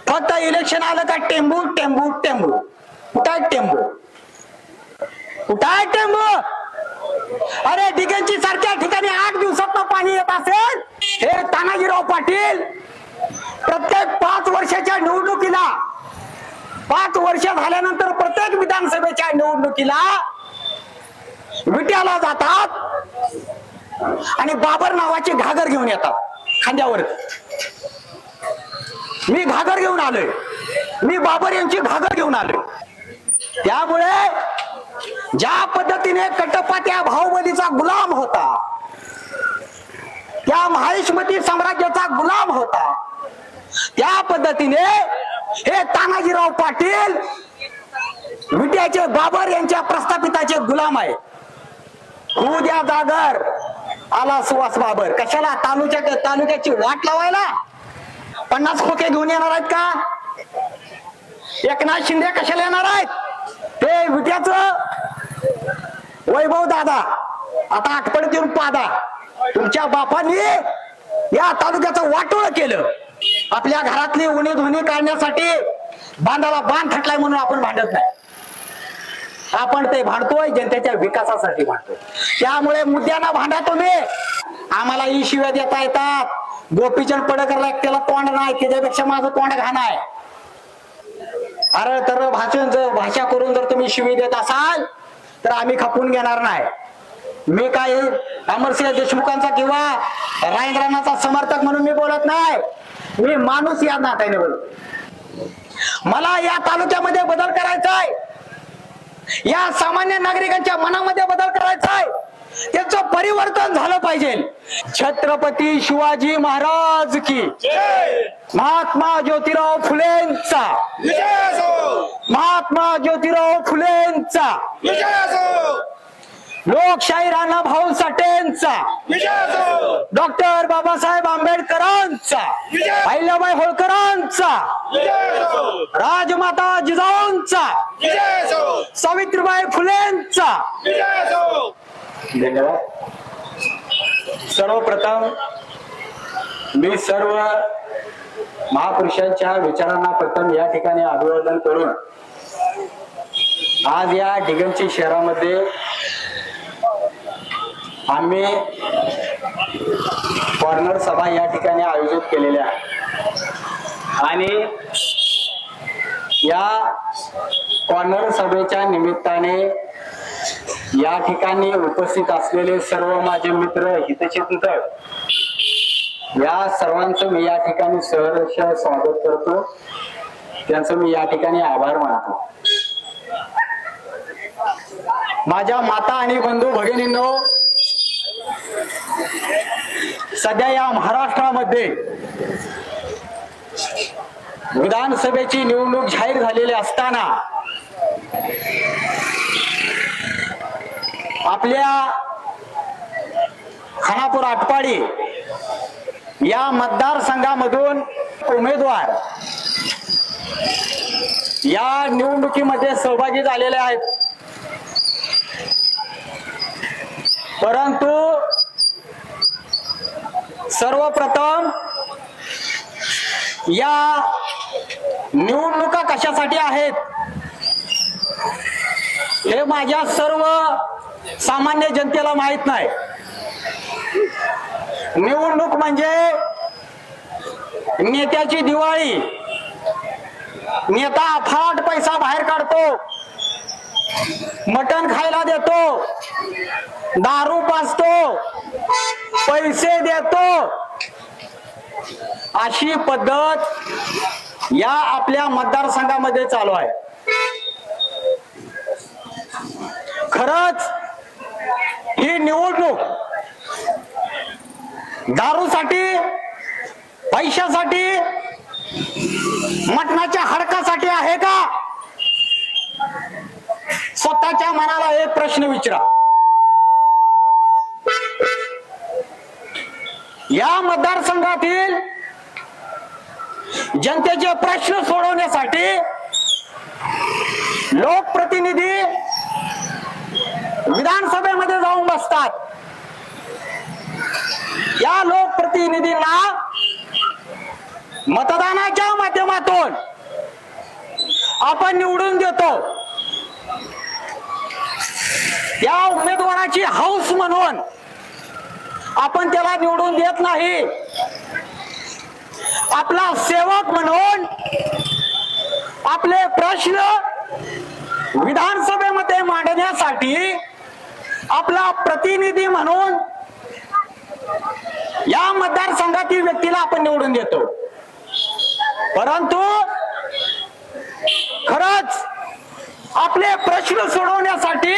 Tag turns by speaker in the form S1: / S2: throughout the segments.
S1: फक्त इलेक्शन आलं का टेंबू टेंबू टेंबू. कुठाय टेंबू, कुठाय टेंबू? अरे डिगेंची सारख्या ठिकाणी 8 दिवसात पाणी येत असेल. हे तानाजीराव पाटील प्रत्येक 5 वर्षाच्या निवडणुकीला, 5 वर्ष झाल्यानंतर प्रत्येक विधानसभेच्या निवडणुकीला विट्याला जातात आणि बाबर नावाची घागर घेऊन येतात खांद्यावर. मी घागर घेऊन आलोय, मी बाबर यांची घागर घेऊन आलोय. त्यामुळे ज्या पद्धतीने कटप्पा त्या बाहुबलीचा गुलाम होता, त्या माहिष्मती साम्राज्याचा गुलाम होता, त्या पद्धतीने हे तानाजीराव पाटील विट्याचे बाबर यांच्या प्रस्थापिताचे गुलाम आहे. उद्या जागर आला सुवास बाबर. कशाला? तालुक्याची वाट लावायला 50 खोके घेऊन येणार आहेत का? एकनाथ शिंदे कशाला येणार आहेत? ते विट्याचं वैभव दादा आता आठवड्यात येऊन पादा. तुमच्या बापांनी या तालुक्याचं वाटोळ केलं. आपल्या घरातली उणी धुणी काढण्यासाठी बांधाला बांध थटलाय म्हणून आपण भांडत नाही. आपण ते भांडतोय जनतेच्या विकासासाठी भांडतोय. त्यामुळे मुद्द्यांना भांडा तुम्ही. आम्हाला ही शिव्या देता येतात. गोपीचंद पडळकरला एकट्याला तोंड नाही, त्याच्यापेक्षा माझं तोंड घाण आहे. अरे तर भाषा करून जर तुम्ही शिवी देत असाल तर आम्ही खपून घेणार नाही. मी काही अमरसिंह देशमुखांचा किंवा राजेंद्रांचा समर्थक म्हणून मी बोलत नाही. मी माणूस या नात्याने बोलतो. मला या तालुक्यामध्ये बदल करायचा आहे. या सामान्य नागरिकांच्या मनामध्ये बदल करायचा आहे. त्याचं परिवर्तन झालं पाहिजे. छत्रपती शिवाजी महाराज की, महात्मा ज्योतिराव फुलेंचा, महात्मा ज्योतिराव फुलेंचा, लोकशाही राणा भाऊ साठेंचा, डॉक्टर बाबासाहेब आंबेडकरांचा, अहिल्याबाई होळकरांचा, राजमाता जिजाऊंचा, सावित्रीबाई फुलेंचा. धन्यवाद. सर्वप्रथम मी सर्व महापुरुषांच्या विचारांना प्रथम या ठिकाणी अभिवादन करून आज या डिगंची शहरामध्ये आम्ही कॉर्नर सभा या ठिकाणी आयोजित केलेल्या आहे. आणि या कॉर्नर सभेच्या निमित्ताने या ठिकाणी उपस्थित असलेले सर्व माझे मित्र, हितचिंतक, या सर्वांचं मी या ठिकाणी सहर्ष स्वागत करतो. त्यांचं मी या ठिकाणी आभार मानतो. माझ्या माता आणि बंधू भगिनींनो, सध्या या महाराष्ट्रामध्ये विधानसभेची निवडणूक जाहीर झालेली असताना आपल्या खानापूर आटपाडी या मतदारसंघामधून उमेदवार या निवडणुकीमध्ये सहभागी झालेले आहेत. परंतु सर्वप्रथम या निवडणुका कशासाठी आहेत हे माझ्या सर्व सामान्य जनतेला माहित नाही. निवडणूक म्हणजे नेत्याची दिवाळी. नेता अफाट पैसा बाहेर काढतो, मटण खायला देतो, दारू पाजतो, पैसे देतो. अशी पद्धत या आपल्या मतदारसंघामध्ये चालू आहे. खरंच ही निवडणूक दारूसाठी, पैशासाठी, मटणाच्या हडकासाठी आहे का? स्वतःच्या मनाला एक प्रश्न विचारा. या मतदारसंघातील जनतेचे प्रश्न सोडवण्यासाठी लोकप्रतिनिधी विधानसभेमध्ये जाऊन बसतात. या लोकप्रतिनिधींना मतदानाच्या माध्यमातून माध्यमातून आपण निवडून देतो, या उमेदवाराची हौस म्हणून आपण त्याला निवडून देत नाही. आपला सेवक म्हणून आपले प्रश्न विधानसभेमध्ये मांडण्यासाठी आपला प्रतिनिधी म्हणून या मतदारसंघातील व्यक्तीला आपण निवडून देतो. परंतु खरंच आपले प्रश्न सोडवण्यासाठी,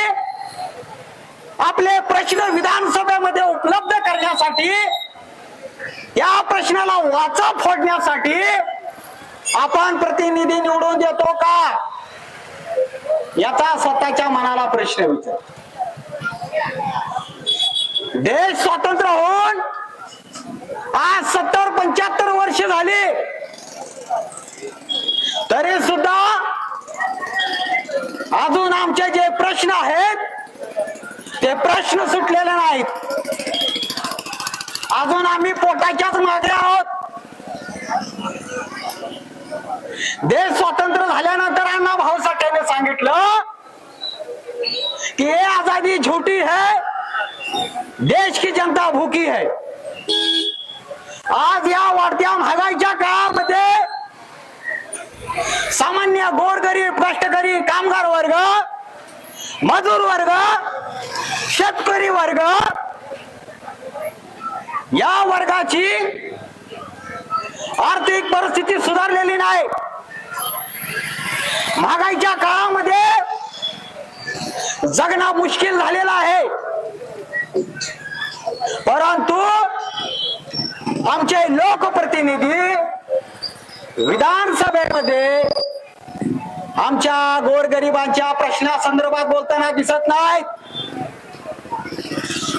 S1: आपले प्रश्न विधानसभेमध्ये उपलब्ध करण्यासाठी, या प्रश्नाला वाचा फोडण्यासाठी आपण प्रतिनिधी निवडून देतो का, याचा स्वतःच्या मनाला प्रश्न विचार. देश स्वतंत्र होऊन आज 70-75 वर्ष झाली, तरी सुद्धा अजून आमचे जे प्रश्न आहेत ते प्रश्न सुटलेले नाहीत. अजून आम्ही पोटाच्याच मागे आहोत. देश स्वतंत्र झाल्यानंतर अण्णा भाऊ साठेने सांगितलं की ये आजादी झूठी है, देश की जनता भूकी है. आज या वाढत्या महागाईच्या काळामध्ये सामान्य गोरगरीब, कष्टकरी, कामगार वर्ग, मजूर वर्ग, शेतकरी वर्ग, या वर्गाची आर्थिक परिस्थिती सुधारलेली नाही. महागाईच्या काळामध्ये जगणं मुश्किल झालेलं आहे. परंतु आमचे लोकप्रतिनिधी विधानसभेमध्ये आमच्या गोरगरिबांच्या प्रश्नासंदर्भात बोलताना दिसत नाहीत.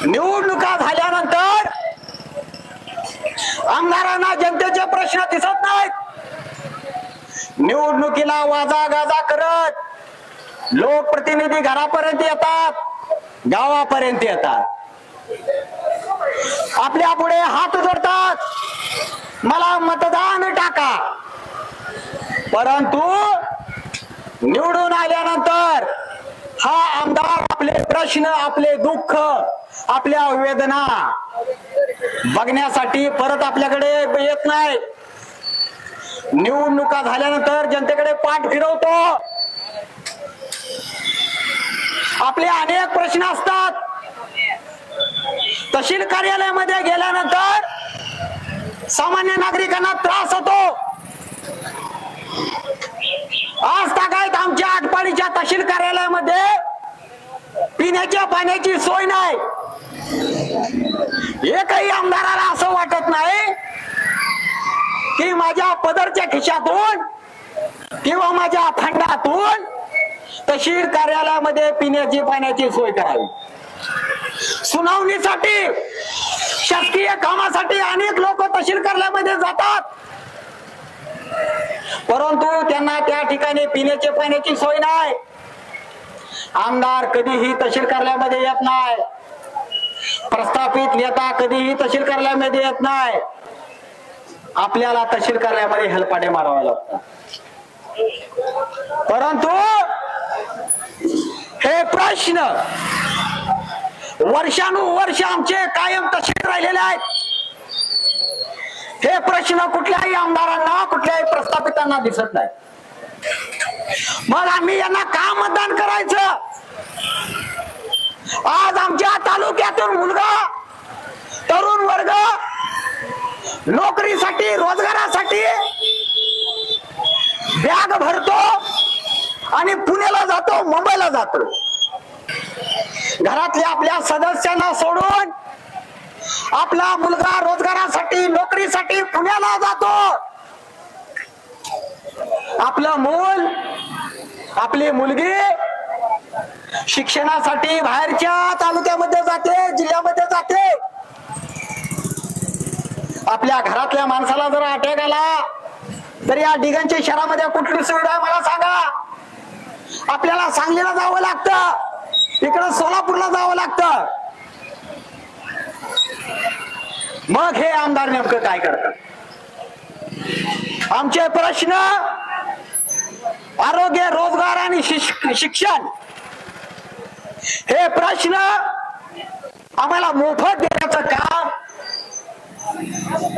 S1: निवडणुका झाल्यानंतर आमदारांना जनतेचे प्रश्न दिसत नाहीत. निवडणुकीला वाजा गाजा करत लोकप्रतिनिधी घरापर्यंत येतात, गावापर्यंत येतात, आपल्या पुढे हात जोडतात, मला मतदान टाका. परंतु निवडून आल्यानंतर हा आमदार आपले प्रश्न, आपले दुःख, आपल्या वेदना बघण्यासाठी परत आपल्याकडे येत नाही. निवडणुका झाल्यानंतर जनतेकडे पाठ फिरवतो. आपले अनेक प्रश्न असतात. तहसील कार्यालयामध्ये गेल्यानंतर सामान्य नागरिकांना त्रास होतो. आज तागायत आमच्या आटपाडीच्या तहसील कार्यालयामध्ये पिण्याच्या पाण्याची सोय नाही. एकही आमदाराला असं वाटत नाही की माझ्या पदरच्या खिशातून किंवा माझ्या फंडातून तहसील कार्यालयामध्ये पिण्याची पाण्याची सोय करावी. सुनावणीसाठी, शासकीय कामासाठी अनेक लोक तहसील कार्यालयामध्ये जातात, परंतु त्यांना त्या ठिकाणी पिण्याच्या पाण्याची सोय नाही. आमदार कधीही तहसील कार्यालयामध्ये येत नाही. प्रस्थापित नेता कधीही तहसील कार्यालयामध्ये येत नाही. आपल्याला तहसील कार्यालयामध्ये हेलपाटे मारावे लागतात. परंतु हे प्रश्न वर्षानुवर्ष आमचे कायम तसेच राहिलेले आहेत. हे प्रश्न कुठल्याही आमदारांना, कुठल्याही प्रस्थापितांना दिसत नाही. मग आम्ही यांना का मतदान करायचं? आज आमच्या तालुक्यातून मुलगा, तरुण वर्ग नोकरीसाठी, रोजगारासाठी बॅग भरतो आणि पुण्याला जातो, मुंबईला जातो. घरातल्या आपल्या सदस्यांना सोडून आपला मुलगा रोजगारासाठी, नोकरीसाठी पुण्याला जातो. आपलं मूल, आपली मुलगी शिक्षणासाठी बाहेरच्या तालुक्यामध्ये जाते, जिल्ह्यामध्ये जाते. आपल्या घरातल्या माणसाला जर अटॅक आला तर या दिगंच्या शहरामध्ये कुठली सुविधा आहे मला सांगा. आपल्याला सांगलीला जावं लागतं, इकडं सोलापूरला जावं लागतं. मग हे आमदार नेमकं काय करतात? आमचे प्रश्न आरोग्य, रोजगार आणि शिक्षण हे प्रश्न आम्हाला मोफत देण्याचं काम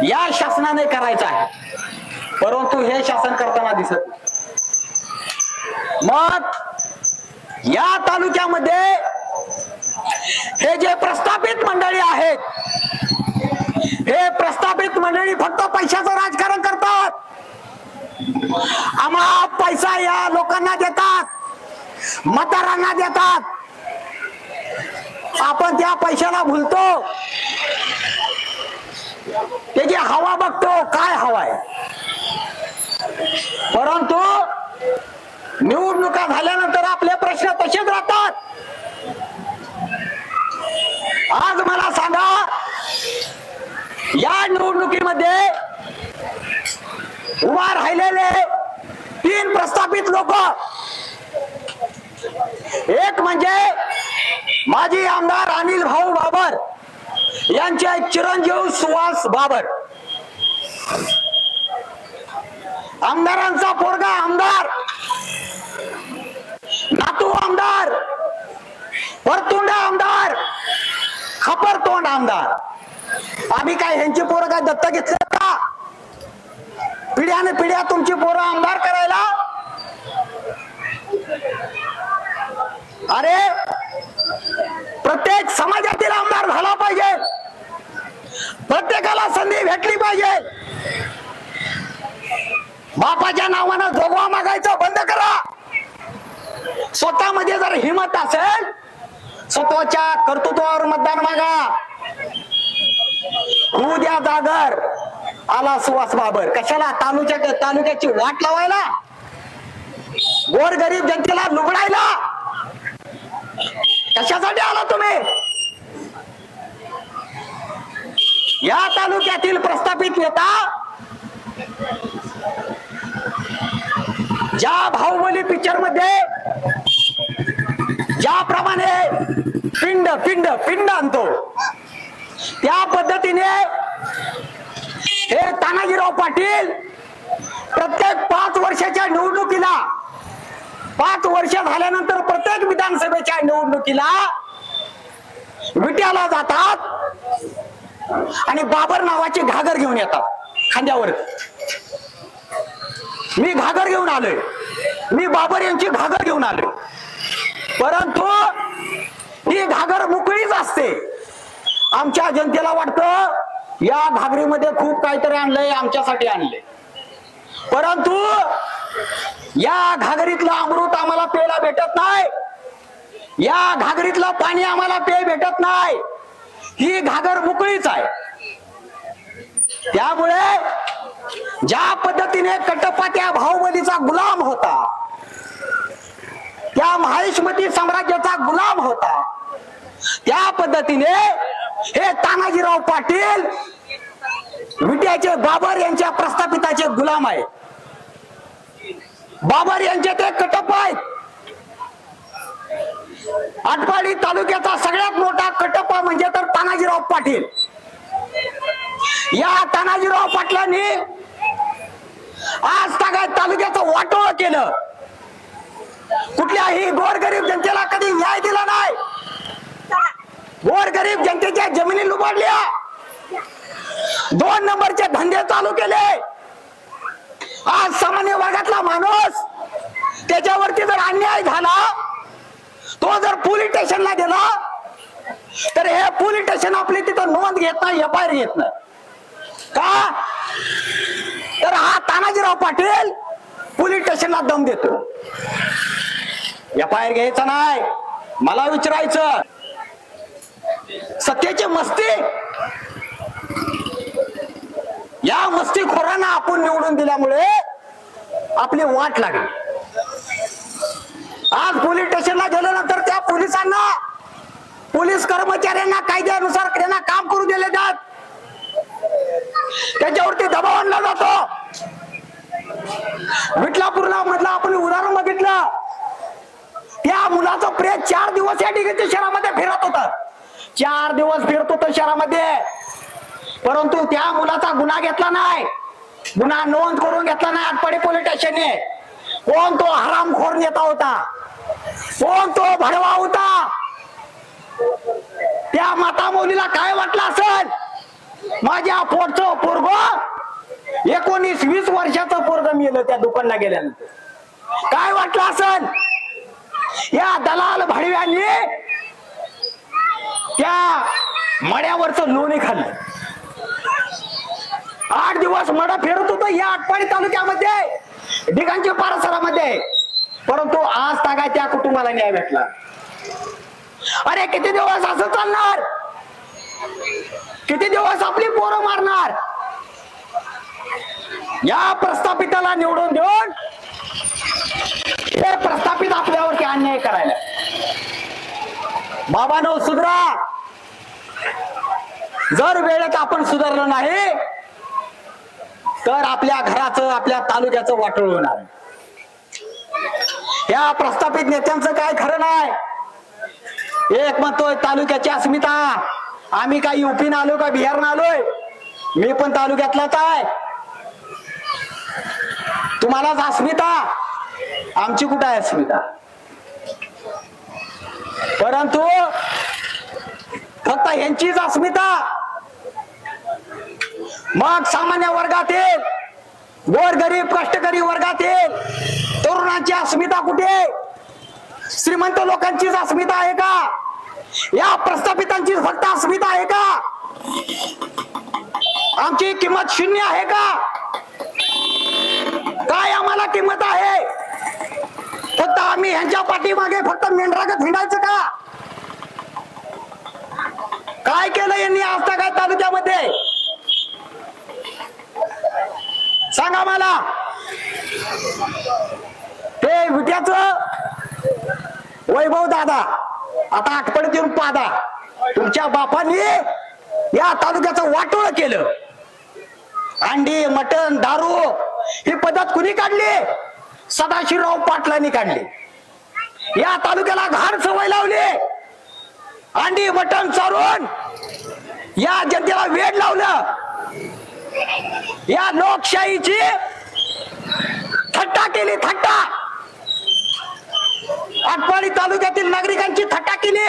S1: या शासनाने करायचं आहे, परंतु हे शासन करताना दिसत नाही. मग या तालुक्यामध्ये हे जे प्रस्थापित मंडळी आहेत, हे प्रस्थापित मंडळी फक्त पैशाचं राजकारण करतात. आम्हाला पैसा या लोकांना देतात, मतदारांना देतात. आपण त्या पैशाला भुलतो, त्याची हवा बघतो, काय हवा आहे. परंतु निवडणुका झाल्यानंतर आपले प्रश्न तसेच राहतात. आज मला सांगा, या निवडणुकीमध्ये उभा राहिलेले 3 प्रस्थापित लोक, एक म्हणजे माजी आमदार अनिल भाऊ बाबर यांचे चिरंजीव सुहास बाबर, आमदारांचा पोरगा आमदार, नातू आमदार, परतुंड आमदार, खपरतोंड आमदार. आम्ही काय ह्यांची पोरं काय दत्त घेतले का? पिढ्याने पिढ्या तुमची पोरं आमदार करायला? अरे प्रत्येक समाजातील आमदार झाला पाहिजे, प्रत्येकाला संधी भेटली पाहिजे. बापाच्या नावानं जोगवा मागायचं बंद करा. स्वतःमध्ये जर हिंमत असेल, स्वतःच्या कर्तृत्वावर मतदान मागा. होऊ द्या जागर. आला सुहास बाबर, कशाला? तालुक्याची वाट लावायला, गोरगरीब जनतेला लुबडायला. कशासाठी आला तुम्ही? या तालुक्यातील प्रस्थापित नेता ज्या बाहुबली पिक्चर मध्ये ज्याप्रमाणे पिंड पिंड पिंड आणतो, त्या पद्धतीने हे तानाजीराव पाटील प्रत्येक 5 वर्षाच्या निवडणुकीला, 5 वर्ष झाल्यानंतर प्रत्येक विधानसभेच्या निवडणुकीला विट्याला जातात आणि बाबर नावाची घागर घेऊन येतात खांद्यावर. मी घागर घेऊन आलोय, मी बाबर यांची घागर घेऊन आलोय. परंतु ही घागर मोकळीच असते. आमच्या जनतेला वाटतं या घागरीमध्ये खूप काहीतरी आणलंय, आमच्यासाठी आणलंय. परंतु या घागरीतलं अमृत आम्हाला प्यायला भेटत नाही, या घागरीतलं पाणी आम्हाला पेय भेटत नाही. ही घागर मोकळीच आहे. त्यामुळे ज्या पद्धतीने कटप्पा त्या बाहुबलीचा गुलाम होता, त्या माहिष्मती साम्राज्याचा गुलाम होता, त्या पद्धतीने हे तानाजीराव पाटील विट्याचे बाबर यांच्या प्रस्थापिताचे गुलाम आहे. बाबर यांचे ते कटप्पा आहेत. आटपाडी तालुक्याचा सगळ्यात मोठा कटप्पा म्हणजे तर तानाजीराव पाटील. या तानाजीराव पाटलांनी आज तागायत तालुक्याचं वाटोळ केलं. कुठल्याही गोरगरीब जनतेला कधी न्याय दिला नाही. गोरगरीब जनतेच्या जमिनी लुबाडल्या, 2 नंबरचे धंदे चालू केले. आज सामान्य वर्गातला माणूस, त्याच्यावरती जर अन्याय झाला, तो जर पोलीस स्टेशनला गेला तर हे पोलीस स्टेशन आपली तिथं नोंद घेत नाही, एफआयआर घेत नाही. का? तर हा तानाजीराव पाटील पोलीस स्टेशनला दम देतो. एफआयआर घ्यायचा नाही. मला विचारायचं, सत्तेची मस्ती, या मस्तीखोरांना आपण निवडून दिल्यामुळे आपली वाट लागली. आज पोलीस स्टेशनला गेल्यानंतर त्या पोलिसांना, पोलीस कर्मचाऱ्यांना कायद्यानुसार त्यांना काम करू दिले जात, त्याच्यावरती दबाव आणला जातो. विठलापूरला मधला आपण उदाहरण बघितलं, त्या मुलाचं प्रेत 4 दिवस या ठिकाणी शहरामध्ये फिरत होत. 4 दिवस फिरत होत शहरामध्ये, परंतु त्या मुलाचा गुन्हा घेतला नाही. गुन्हा नोंद करून घेतला नाही आटपाडी पोलीस स्टेशनने. कोण तो हरामखोर नेता होता, कोण तो भडवा होता. त्या माता मौलीला काय वाटलं असेल, माझ्या पोटचं पोरग 19-20 वर्षाचं पोरग मेलं त्या दुकानला गेल्यानंतर. काय वाटलं असेल या दलाल भडव्यांनी त्या मड्यावरचं लोणी खाल्लं. 8 दिवस मडा फिरत होतो या आटपाडी तालुक्यामध्ये, ढिगांच्या परिसरामध्ये, परंतु आज तागाय त्या कुटुंबाला न्याय भेटला. अरे किती दिवस असं चालणार, किती दिवस आपली पोरं मारणार. या प्रस्थापिताला निवडून देऊन हे प्रस्थापित आपल्यावरती अन्याय करायला. बाबांनो सुधरा. जर वेळेत आपण सुधारलो नाही तर आपल्या घराचं, आपल्या तालुक्याचं वाटोळ होणार. या प्रस्थापित नेत्यांचं काय खरं नाही. एक म्हणतोय तालुक्याची अस्मिता, आम्ही काय युपीन आलो का बिहारनं आलोय, मी पण तालुक्यातलाच आहे. तुम्हालाच अस्मिता, आमची कुठं आहे अस्मिता. परंतु फक्त यांचीच अस्मिता. मग सामान्य वर्गातील, गोरगरीब कष्टकरी वर्गातील तरुणांची अस्मिता कुठे. श्रीमंत लोकांचीच अस्मिता आहे का, या प्रस्थापितांची फक्त अस्मिता आहे का. आमची किंमत शून्य आहे का, काय आम्हाला किंमत आहे. फक्त आम्ही ह्यांच्या पाठीमागे फक्त मेंढरागत हिंडायचं का. काय केलं यांनी आज काय तालुक्यामध्ये सांगा मला. ते विट्याचं वैभव दादा आता आठवड्यात येऊन पादा, तुमच्या बापांनी या तालुक्याचं वाटोळ केलं. अंडी, मटण, दारू ही पद्धत कुणी काढली, सदाशिवराव पाटलांनी काढली. या तालुक्याला घाण सवय लावली. अंडी मटण चारून या जनतेला वेड लावलं. या लोकशाहीची थट्टा केली, थट्टा. आटपाडी तालुक्यातील नागरिकांची थट्टा केली.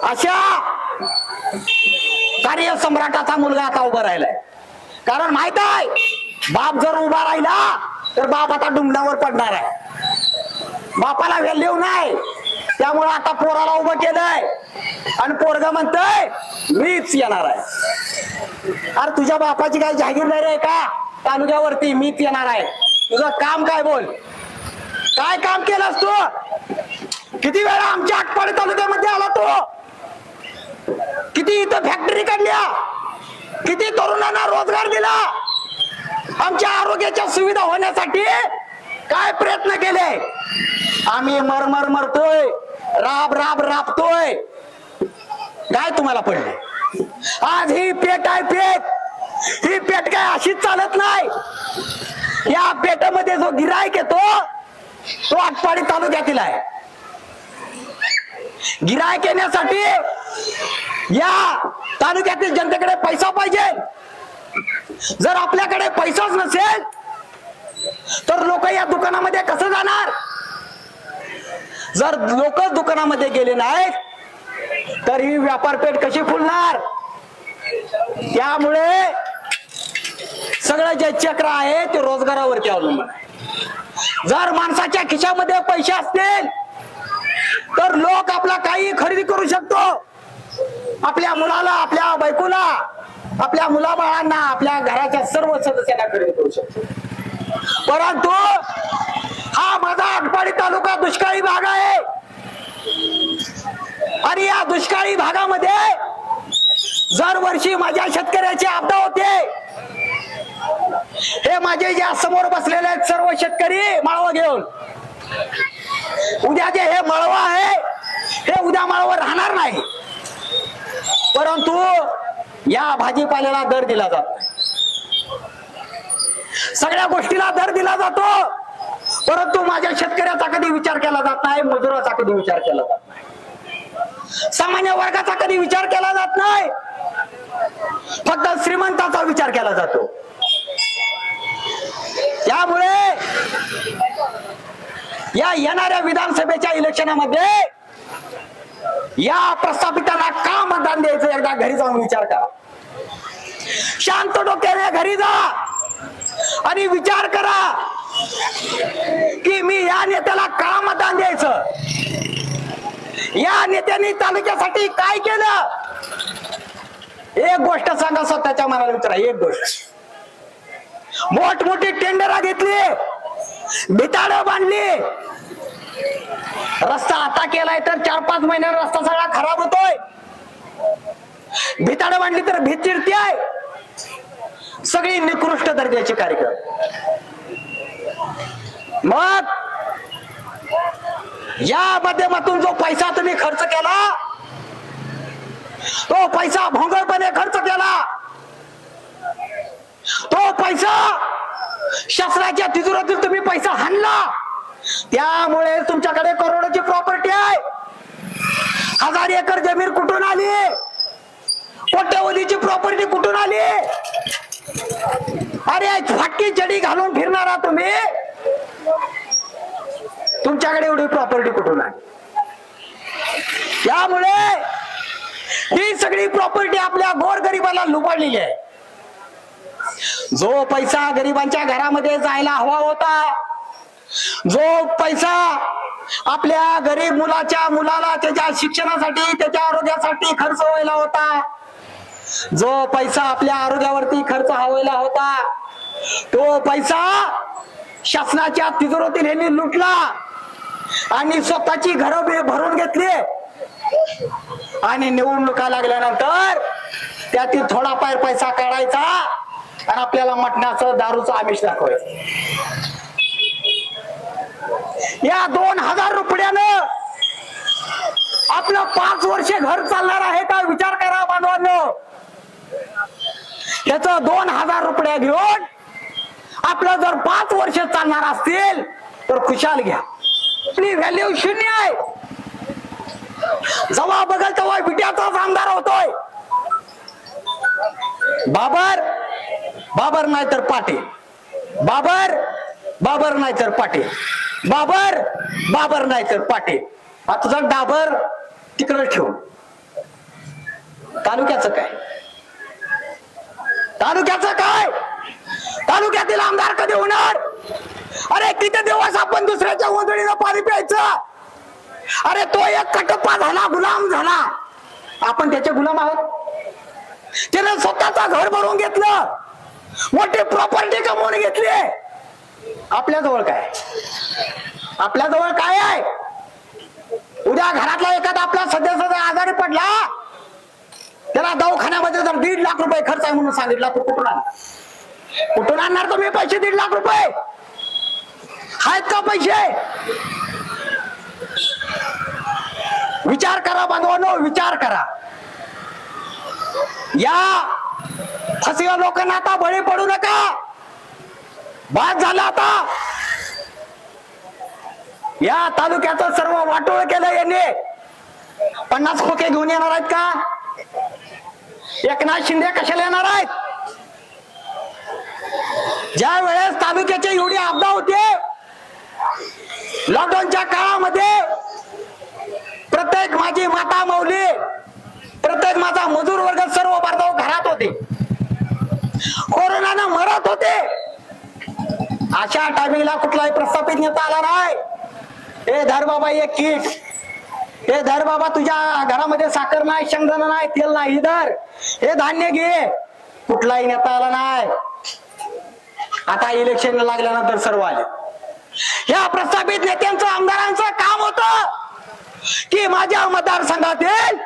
S1: अशा कार्यसम्राटाचा मुलगा आता उभा राहिलाय. कारण माहित आहे बाप जर उभा राहिला तर बाप आता डुंगणावर पडणार आहे. बापाला व्हॅल्यू नाही, त्यामुळे आता पोराला उभं केलंय. आणि पोरगा म्हणतोय मीच येणार आहे. अरे तुझ्या बापाची काही जागीरदारी आहे का तालुक्यावरती, मीच येणार आहे. तुझं काम काय, बोल काय काम केलंस तू. किती वेळा आमच्या आटपाडी तालुक्यामध्ये आला तो, किती इथं फॅक्टरी काढल्या, किती तरुणांना रोजगार दिला, आमच्या आरोग्याच्या सुविधा होण्यासाठी काय प्रयत्न केले. आम्ही मरमर मरतोय, राब राब राबतोय. काय तुम्हाला पडले. आज ही पेट आहे, पेट. ही पेट काय अशीच चालत नाही. या पेटामध्ये जो गिराईक येतो तो आटपाडी तालुक्यातील आहे. गिराईक येण्यासाठी या तालुक्यातील जनतेकडे पैसा पाहिजे. जर आपल्याकडे पैसाच नसेल तर लोक या दुकानामध्ये कसं जाणार. जर लोक दुकानामध्ये गेले नाहीत तर ही व्यापारपेठ कशी फुलणार. त्यामुळे सगळं जे चक्र आहे ते रोजगारावरती अवलंबून आहे. जर माणसाच्या खिशामध्ये पैसे असतील तर लोक आपला काही खरेदी करू शकतो. आपल्या मुलाला, आपल्या बायकोला, आपल्या मुलाबाळांना, आपल्या घराच्या सर्व सदस्यांना खरेदी करू शकतो. परंतु हा माझा आटपाडी तालुका दुष्काळी भाग आहे. आणि या दुष्काळी भागामध्ये दरवर्षी माझ्या शेतकऱ्याची आपदा होते. हे माझे ज्या समोर बसलेले आहेत सर्व शेतकरी माळवा घेऊन, उद्या जे हे माळवा आहे हे उद्या माळवा राहणार नाही. परंतु या भाजीपाल्याला दर दिला जातो, सगळ्या गोष्टीला दर दिला जातो. परंतु माझ्या शेतकऱ्याचा कधी विचार केला जात नाही, मजुराचा कधी विचार केला जात नाही, सामान्य वर्गाचा कधी विचार केला जात नाही. फक्त श्रीमंताचा विचार केला जातो. त्यामुळे या येणाऱ्या विधानसभेच्या इलेक्शनामध्ये या प्रस्थापितांना का मतदान द्यायचं एकदा घरी जाऊन विचार करा. शांत डोक्याने घरी जा आणि विचार करा की मी या नेत्याला का मतदान द्यायचं. या नेत्यांनी तालुक्यासाठी काय केलं. एक गोष्ट सांगा स्वतःच्या मनाला विचारा. एक गोष्ट, मोठमोठी टेंडर घेतली, भिताडं बांधली, रस्ता आता केलाय तर 4-5 महिन्यात रस्ता सगळा खराब होतोय. भिताडं बांधली तर भीत चिरती आहे. सगळी निकृष्ट दर्जाचे कार्यक्रम. मग या माध्यमातून जो पैसा तुम्ही खर्च केला, तो पैसा भोंगळपणे खर्च केला, तो पैसा शासनाच्या तिजोरीतून तुम्ही पैसा हाणला. त्यामुळे तुमच्याकडे करोडोची प्रॉपर्टी आहे. 1000 एकर जमीन कुठून आली. कोट्यवधीची प्रॉपर्टी कुठून आली. अरे फाटकी चडी घालून फिरणारा तुम्ही, तुमच्याकडे एवढी प्रॉपर्टी कुठून आली. त्यामुळे ही सगळी प्रॉपर्टी आपल्या गोरगरिबाला लुबाडलेली आहे. जो पैसा गरिबांच्या घरामध्ये जायला हवा होता, जो पैसा आपल्या गरीब मुलाला त्याच्या शिक्षणासाठी, त्याच्या आरोग्यासाठी खर्च व्हायला होता, जो पैसा आपल्या आरोग्यावरती खर्च व्हायला होता, तो पैसा शासनाच्या तिजोरीतील यांनी लुटला आणि स्वतःची घरं भरून घेतली. आणि निवडणुका लागल्यानंतर त्यातील थोडाफार पैसा काढायचा आणि आपल्याला मटणाचं दारूचं आमिष दाखवायचं. या 2000 रुपयानं आपलं 5 वर्षे घर चालणार आहे का विचार करा बांधवांनो. याच 2000 रुपये घेऊन आपलं जर 5 वर्ष चालणार असतील तर खुशाल घ्या. व्हॅल्यू 0 आहे. जेव्हा बघल तेव्हा विट्याचाच आमदार होतोय. बाबर नाही तर पाटील, बाबर नाही तर पाटील, बाबर नाही तर पाटील. आता तुझा डाबर तिकडे ठेवून तालुक्याचं काय. तालुक्यातील आमदार कधी होणार. अरे किती दिवस आपण दुसऱ्याच्या ओंजळीनं पाणी प्यायचं. अरे तो एक कटप्पा झाला, गुलाम झाला. आपण त्याचे गुलाम आहोत. त्याने स्वतःचा घर भरून घेतलं, मोठी प्रॉपर्टी कमवून घेतली. आपल्याजवळ काय आहे. उद्या घरातला एखादा आपला सदस्य आजारी पडला, त्याला दवाखान्यामध्ये जर 1.5 लाख रुपये खर्च आहे म्हणून सांगितला, तो कुठून आणणार तुम्ही पैसे. 1.5 लाख रुपये आहेत का पैसे. विचार करा बांधवांनो, विचार करा. या फसव्या लोकांना आता बळी पडू नका. बाद झाला आता. या तालुक्याचं सर्व वाटोळ केलं यांनी. 50 खोके घेऊन येणार आहेत का. एकनाथ शिंदे कशाला येणार आहेत. ज्या वेळेस तालुक्याची एवढी आपदा होते, लॉकडाऊनच्या काळामध्ये प्रत्येक माझी माता माऊली, प्रत्येक माझा मजूर वर्ग सर्व बांधव घरात होते, कोरोनानं मरत होते. अशा टायमिंगला कुठलाही प्रस्थापित नेता आला नाही. हे धर बाबा एक किट, हे धर बाबा तुझ्या घरामध्ये साखर नाही, शेंगदाणा नाही, तेल नाही, इधर हे धान्य घे. कुठलाही नेता आला नाही. आता इलेक्शन लागल्यानंतर सर्व आले. या प्रस्थापित नेत्यांचं, आमदारांचं काम होतं की माझ्या मतदारसंघातील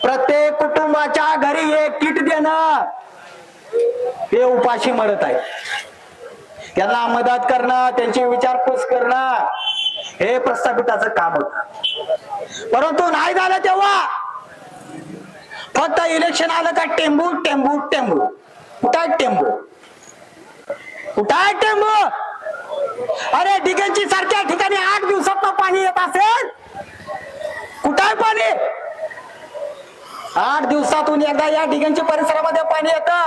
S1: प्रत्येक कुटुंबाच्या घरी एक किट देणं. ते उपाशी मरत आहे. त्यांना मदत करणं, त्यांची विचारपूस करणं हे प्रस्थापिताचं काम होतं. परंतु नाही झालं. तेव्हा फक्त इलेक्शन आलं का टेंबू. कुठं आहे टेंबू. अरे डिगंची सारख्या ठिकाणी 8 दिवसात पाणी येत असेल. कुठं आहे पाणी. 8 दिवसातून एकदा या डिगंची परिसरामध्ये पाणी येतं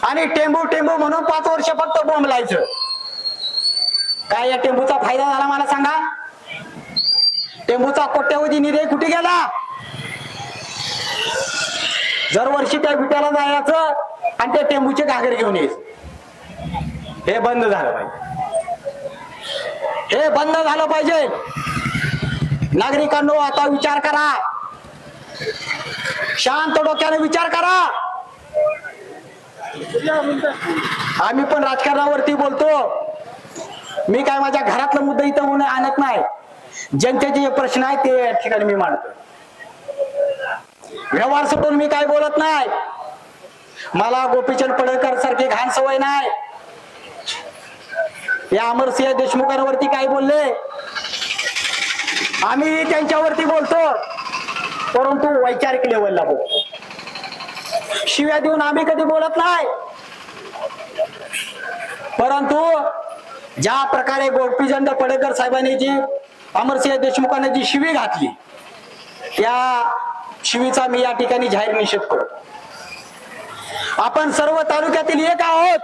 S1: आणि टेंबू म्हणून 5 वर्ष फक्त बोंबलायचं. काय या टेंबूचा फायदा झाला मला सांगा? टेंबूचा कोट्यवधी निधी कुठे गेला? दरवर्षी त्या विट्याला जायचं आणि त्या टेंबूचे घागर घेऊन यायचं. हे बंद झालं पाहिजे, हे बंद झालं पाहिजे. नागरिकांनो, आता विचार करा, शांत डोक्याने विचार करा. आम्ही पण राजकारणावरती बोलतो. मी काय माझ्या घरातला मुद्दा इथं आणत नाही. जनतेचे जे प्रश्न आहेत ते या ठिकाणी मी मांडतो. व्यवहार सुटून मी काय बोलत नाही. मला गोपीचंद पडळकर सारखी घाण सवय नाही. या अमरसिंह देशमुखांवरती काय बोलले, आम्ही त्यांच्यावरती बोलतो, परंतु वैचारिक लेवलला बोलतो. शिव्या देऊन आम्ही कधी बोलत नाही. परंतु ज्या प्रकारे गोपीचंद पडळकर साहेबांनी जी अमरसिंह देशमुखांना जी शिवी घातली, त्या शिवीचा मी या ठिकाणी जाहीर निषेध करतो. आपण सर्व तालुक्यातील एक आहोत.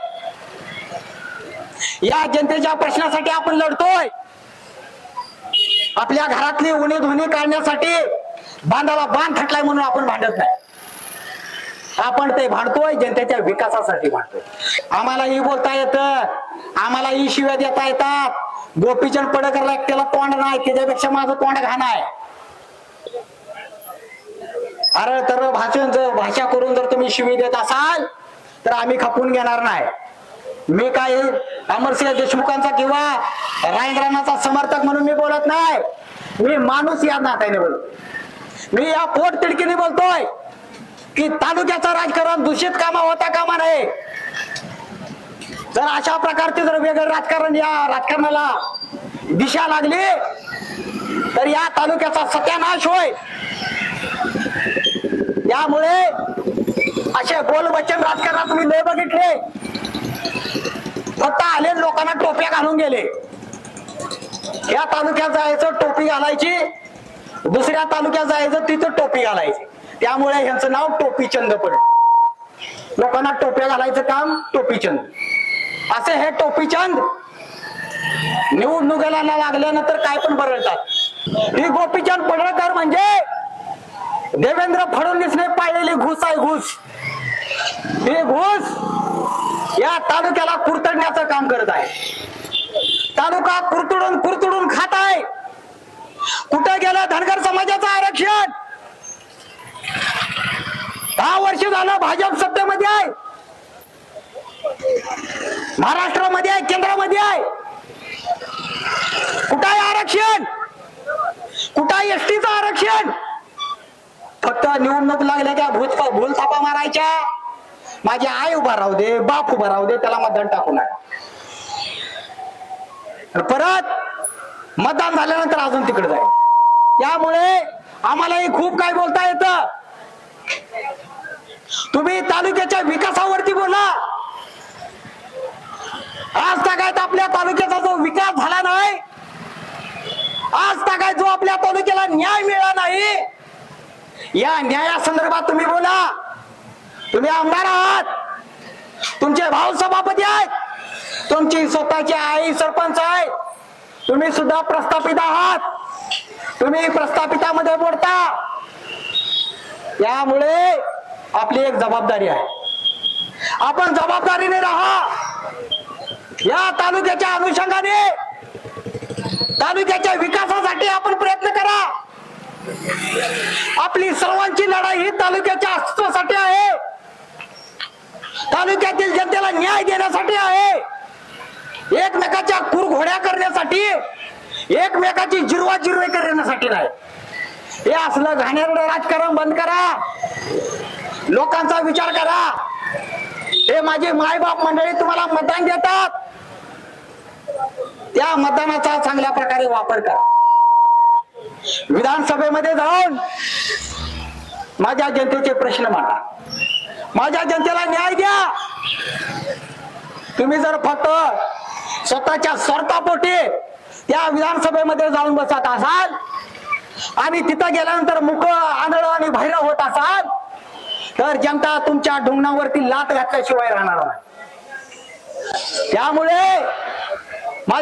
S1: या जनतेच्या प्रश्नासाठी आपण लढतोय. आपल्या घरातली उणी धुणी काढण्यासाठी बांधाला बांध थटलाय म्हणून आपण भांडत नाही. आपण ते भांडतोय जनतेच्या विकासासाठी भांडतोय. आम्हालाही बोलता येतं, आम्हालाही शिव्या देता येतात. गोपीचंद पडळकरला एकट्याला तोंड नाही, त्याच्यापेक्षा माझं तोंड घाण आहे. अरे तर भाषा करून जर तुम्ही शिवी देत असाल तर आम्ही खपून घेणार नाही. मी काय अमरसिंह देशमुखांचा किंवा रायंद्रांचा समर्थक म्हणून मी बोलत नाही. मी माणूस या नात्याने बोलतो. मी या पोट तिडकीने बोलतोय की तालुक्याचं राजकारण दूषित कामा होता कामा नये. जर अशा प्रकारचे जर वेगळं राजकारण, या राजकारणाला दिशा लागली तर या तालुक्याचा सत्यानाश होय. त्यामुळे असे बोलवचन राजकारणात तुम्ही लय बघितले. फक्त आले लोकांना टोप्या घालून गेले. या तालुक्यात जायचं टोपी घालायची, दुसऱ्या तालुक्यात जायचं तिथं टोपी घालायची. त्यामुळे यांचं नाव टोपीचंद पडलं. लोकांना टोप्या घालायचं काम टोपीचंद. असे हे टोपीचंद निवडणुकीला लागल्यानंतर काय पण बरळतात. ही गोपीचंद पडळकर म्हणजे देवेंद्र फडणवीसने पाळलेली घुस आहे, घुस. हे घुस या तालुक्याला कुरतडण्याचं काम करत आहे. तालुका कुरतडून खात आहे. कुठे गेलं धनगर समाजाचं आरक्षण? 10 वर्ष झालं भाजप सत्तेमध्ये आहे, महाराष्ट्रामध्ये आहे, केंद्रामध्ये आहे. कुठं आहे आरक्षण? कुठं आहे एसटीचं आरक्षण? फक्त निवडणूक लागल्या त्या भूल थापा मारायच्या. माझी आई उभा राहू दे, बाप उभा राहू दे, त्याला मतदान टाकू नका. परत मतदान झाल्यानंतर अजून तिकडे जाईल. त्यामुळे आम्हालाही खूप काय बोलता येतं. तुम्ही तालुक्याच्या विकासावरती बोला. आज तागायत आपल्या तालुक्याचा जो विकास झाला नाही, आज तागायत जो आपल्या तालुक्याला न्याय मिळाला नाही, या न्यायासंदर्भात तुम्ही बोला. तुम्ही आमदार आहात, तुमचे भाऊ सभापती आहेत, तुमची स्वतःची आई सरपंच आहे, तुम्ही सुद्धा प्रस्थापित आहात. तुम्ही प्रस्थापितामध्ये बोलता. त्यामुळे आपली एक जबाबदारी आहे. आपण जबाबदारीने राहा. या तालुक्याच्या अनुषंगाने तालुक्याच्या विकासासाठी आपण प्रयत्न करा. आपली सर्वांची लढाई ही तालुक्याच्या अस्तित्वासाठी आहे, तालुक्यातील जनतेला न्याय देण्यासाठी आहे, एकमेकाच्या कुरघोड्या करण्यासाठी, एकमेकाची जिरवाजिरवी करण्यासाठी नाही. हे असलं घाणेरडं राजकारण बंद करा. लोकांचा विचार करा. हे माझे मायबाप मंडळी तुम्हाला मतदान देतात, त्या मतदानाचा चांगल्या प्रकारे वापर करा. विधानसभेमध्ये जाऊन माझ्या जनतेचे प्रश्न मांडा. माझ्या जनतेला न्याय द्या. तुम्ही जर फक्त स्वतःच्या स्वार्थापोटी त्या विधानसभेमध्ये जाऊन बसत असाल आणि तिथं गेल्यानंतर मुक आंधळ आणि बहिर होत असाल तर जनता तुमच्या ढुंगणावरती लात घातल्याशिवाय राहणार नाही. त्यामुळे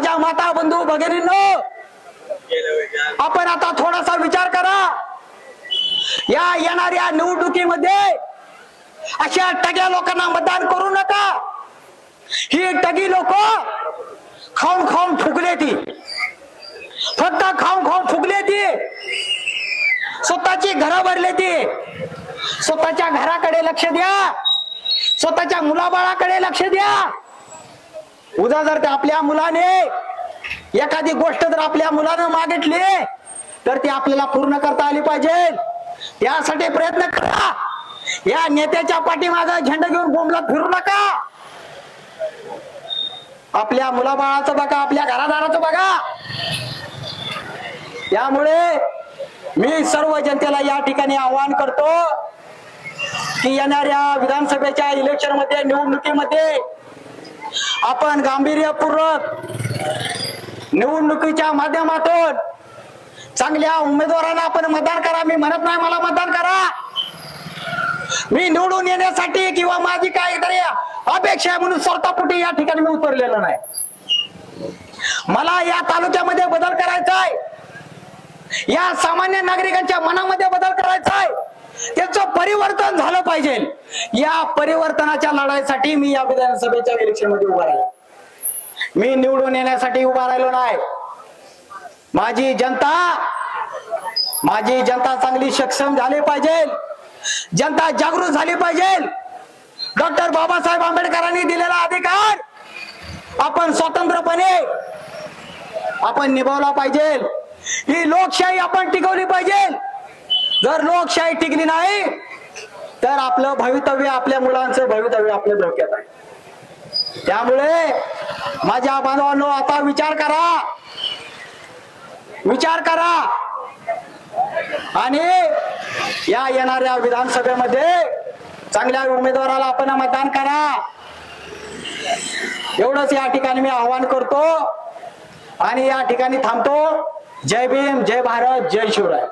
S1: माझ्या माता बंधू भगिनींनो, आपण आता थोडासा विचार करा. या येणाऱ्या निवडणुकीमध्ये अशा टग्या लोकांना मतदान करू नका. ही टगी लोक खाऊन खाऊन फुगले, ती फक्त खाऊन खाऊन फुगले, ती स्वतःची घरं भरले, ती स्वतःच्या घराकडे लक्ष द्या, स्वतःच्या मुलाबाळाकडे लक्ष द्या. उद्या जर आपल्या मुलाने एखादी गोष्ट जर आपल्या मुलानं मागितली तर ती आपल्याला पूर्ण करता आली पाहिजे. यासाठी प्रयत्न करा. या नेत्याच्या पाठीमागे झेंडा घेऊन बोंबलत फिरू नका. आपल्या मुलाबाळाचं बघा, आपल्या घरादाराचं बघा. त्यामुळे मी सर्व जनतेला या ठिकाणी आवाहन करतो की येणाऱ्या विधानसभेच्या इलेक्शन मध्ये, निवडणुकीमध्ये आपण गांभीर्यपूर्वक निवडणुकीच्या माध्यमातून चांगल्या उमेदवारांना आपण मतदान करा. मी म्हणत नाही मला मतदान करा. मी निवडून येण्यासाठी किंवा माझी काहीतरी अपेक्षा आहे म्हणून स्वतःपुटी या ठिकाणी मी उतरलेलो नाही. मला या तालुक्यामध्ये बदल करायचा आहे. या सामान्य नागरिकांच्या मनामध्ये बदल करायचा आहे. त्याचं परिवर्तन झालं पाहिजे. या परिवर्तनाच्या लढाईसाठी मी या विधानसभेच्या इलेक्शन मध्ये उभा राहिलो. मी निवडून येण्यासाठी उभा राहिलो नाही. माझी जनता चांगली सक्षम झाली पाहिजे. जनता जागृत झाली पाहिजे. डॉक्टर बाबासाहेब आंबेडकरांनी दिलेला अधिकार आपण स्वतंत्रपणे आपण निभावला पाहिजे. ही लोकशाही आपण टिकवली पाहिजे. जर लोकशाही टिकली नाही तर आपलं भवितव्य, आपल्या मुलांचं भवितव्य आपल्या धोक्यात आहे. त्यामुळे माझ्या बांधवांनो, आता विचार करा आणि या येणाऱ्या विधानसभेमध्ये चांगल्या उमेदवाराला आपण मतदान करा. एवढंच या ठिकाणी मी आवाहन करतो आणि या ठिकाणी थांबतो. जय भीम, जय भारत, जय शिवराय.